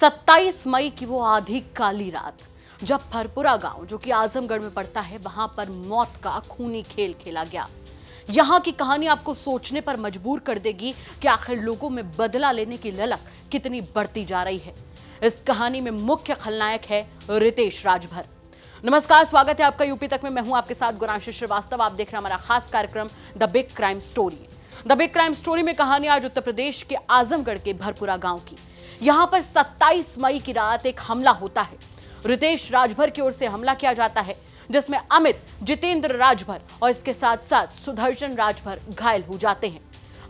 27 मई की वो आधी काली रात जब फरपुरा गांव जो कि आजमगढ़ में पड़ता है, वहां पर मौत का खूनी खेल खेला गया। यहां की कहानी आपको सोचने पर मजबूर कर देगी कि आखिर लोगों में बदला लेने की ललक कितनी बढ़ती जा रही है। इस कहानी में मुख्य खलनायक है रितेश राजभर। नमस्कार, स्वागत है आपका यूपी तक में। मैं हूं आपके साथ गुरांशी श्रीवास्तव। आप देख रहे हैं हमारा खास कार्यक्रम the big crime story. The big crime story में कहानी आज उत्तर प्रदेश के आजमगढ़ के भरपुरा गांव की। यहां पर 27 मई की रात एक हमला होता है। रितेश राजभर की ओर से हमला किया जाता है, जिसमें अमित, जितेंद्र राजभर और इसके साथ साथ सुदर्शन राजभर घायल हो जाते हैं।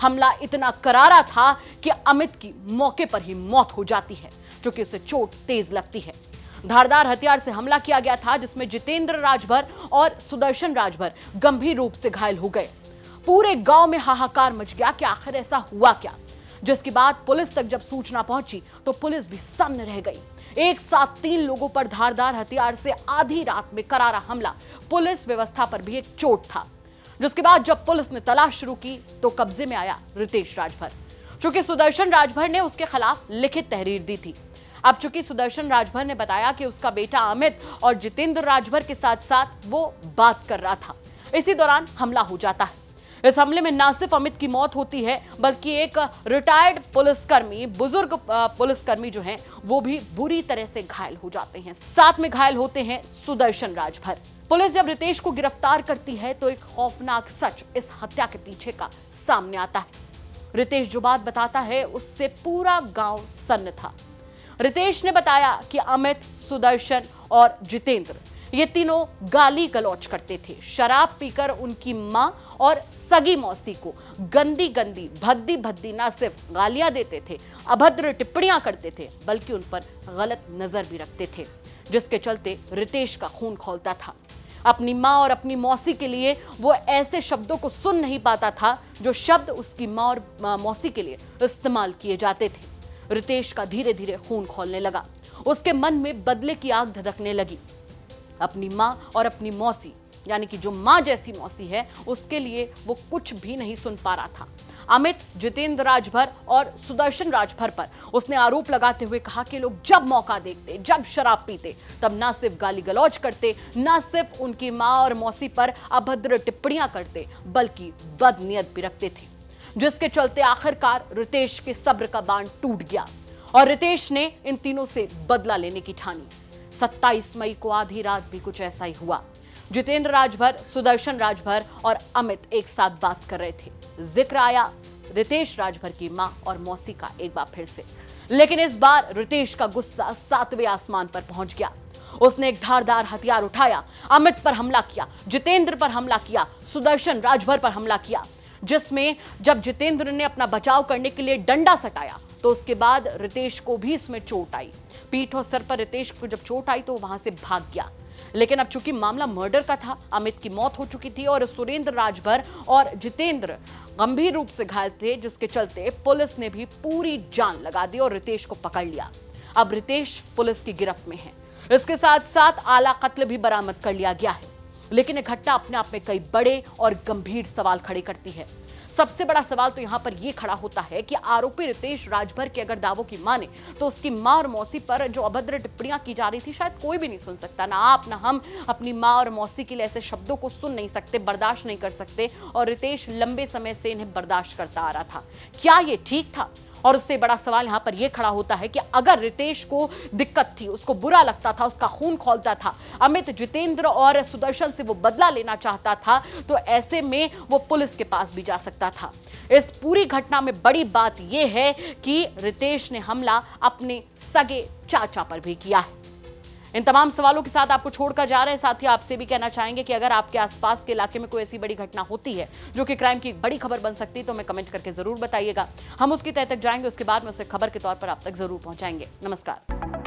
हमला इतना करारा था कि अमित की मौके पर ही मौत हो जाती है, क्योंकि उसे चोट तेज लगती है। धारदार हथियार से हमला किया गया था, जिसमें जितेंद्र राजभर और सुदर्शन राजभर गंभीर रूप से घायल हो गए। पूरे गांव में हाहाकार मच गया कि आखिर ऐसा हुआ क्या, जिसके बाद पुलिस तक जब सूचना पहुंची तो पुलिस भी सन्न रह गई। एक साथ 3 लोगों पर धारदार हथियार से आधी रात में करारा हमला, पुलिस व्यवस्था पर भी एक चोट था। जिसके बाद जब पुलिस ने तलाश शुरू की तो कब्जे में आया रितेश राजभर। चूंकि सुदर्शन राजभर ने उसके खिलाफ लिखित तहरीर दी थी। अब चूंकि सुदर्शन राजभर ने बताया कि उसका बेटा अमित और जितेंद्र राजभर के साथ साथ वो बात कर रहा था, इसी दौरान हमला हो जाता है। इस हमले में न सिर्फ अमित की मौत होती है, बल्कि एक रिटायर्ड पुलिसकर्मी, बुजुर्ग पुलिसकर्मी जो हैं, वो भी बुरी तरह से घायल हो जाते हैं। साथ में घायल होते हैं सुदर्शन राजभर। पुलिस जब रितेश को गिरफ्तार करती है तो एक खौफनाक सच इस हत्या के पीछे का सामने आता है। रितेश जो बात बताता है उससे पूरा गांव सन्न था। रितेश ने बताया कि अमित, सुदर्शन और जितेंद्र ये तीनों गाली गलौज करते थे। शराब पीकर उनकी मां और सगी मौसी को गंदी गंदी, भद्दी भद्दी न सिर्फ गालियां देते थे, अभद्र टिप्पणियां करते थे, बल्कि उन पर गलत नजर भी रखते थे, जिसके चलते रितेश का खून खौलता था। अपनी मां और अपनी मौसी के लिए वो ऐसे शब्दों को सुन नहीं पाता था जो शब्द उसकी मां और मौसी के लिए इस्तेमाल किए जाते थे। रितेश का धीरे धीरे खून खौलने लगा। उसके मन में बदले की आग धधकने लगी। अपनी मां और अपनी मौसी, यानी कि जो मां जैसी मौसी है, उसके लिए वो कुछ भी नहीं सुन पा रहा था। अमित, जितेंद्र राजभर और सुदर्शन राजभर पर उसने आरोप लगाते हुए कहा कि लोग जब मौका देखते, जब शराब पीते, तब ना सिर्फ गाली गलौज करते, ना सिर्फ उनकी मां और मौसी पर अभद्र टिप्पणियां करते, बल्कि बदनीयत भी रखते थे। जिसके चलते आखिरकार रितेश के सब्र का बांध टूट गया और रितेश ने इन तीनों से बदला लेने की ठानी। 27 मई को आधी रात भी कुछ ऐसा ही हुआ। जितेंद्र राजभर, सुदर्शन राजभर और अमित एक साथ बात कर रहे थे। जिक्र आया रितेश राजभर की मां और मौसी का एक बार फिर से। लेकिन इस बार रितेश का गुस्सा 7वें आसमान पर पहुंच गया। उसने एक धारदार हथियार उठाया, अमित पर हमला किया, जितेंद्र पर हमला किया, सुदर्शन राजभर पर हमला किया। जिसमें जब जितेंद्र ने अपना बचाव करने के लिए डंडा सटाया तो उसके बाद रितेश को भी इसमें चोट आई। पीठ और सर पर रितेश को जब चोट आई तो वहां से भाग गया। लेकिन अब चूंकि मामला मर्डर का था, अमित की मौत हो चुकी थी और सुरेंद्र राजभर और जितेंद्र गंभीर रूप से घायल थे, जिसके चलते पुलिस ने भी पूरी जान लगा दी और रितेश को पकड़ लिया। अब रितेश पुलिस की गिरफ्त में है। इसके साथ साथ आला कत्ल भी बरामद कर लिया गया है। लेकिन यह घटना अपने आप में कई बड़े और गंभीर सवाल खड़े करती है। सबसे बड़ा सवाल तो यहां पर यह खड़ा होता है कि आरोपी रितेश राजभर के अगर दावों की माने तो उसकी मां और मौसी पर जो अभद्र टिप्पणियां की जा रही थी, शायद कोई भी नहीं सुन सकता। ना आप ना हम अपनी मां और मौसी के लिए ऐसे शब्दों को सुन नहीं सकते, बर्दाश्त नहीं कर सकते, और रितेश लंबे समय से इन्हें बर्दाश्त करता आ रहा था। क्या यह ठीक था? और उससे बड़ा सवाल यहां पर यह खड़ा होता है कि अगर रितेश को दिक्कत थी, उसको बुरा लगता था, उसका खून खौलता था, अमित, जितेंद्र और सुदर्शन से वो बदला लेना चाहता था, तो ऐसे में वो पुलिस के पास भी जा सकता था। इस पूरी घटना में बड़ी बात यह है कि रितेश ने हमला अपने सगे चाचा पर भी किया है। इन तमाम सवालों के साथ आपको छोड़कर जा रहे हैं। साथ ही आपसे भी कहना चाहेंगे कि अगर आपके आसपास के इलाके में कोई ऐसी बड़ी घटना होती है जो कि क्राइम की बड़ी खबर बन सकती है, तो हमें कमेंट करके जरूर बताइएगा। हम उसकी तह तक जाएंगे, उसके बाद में उसे खबर के तौर पर आप तक जरूर पहुंचाएंगे। नमस्कार।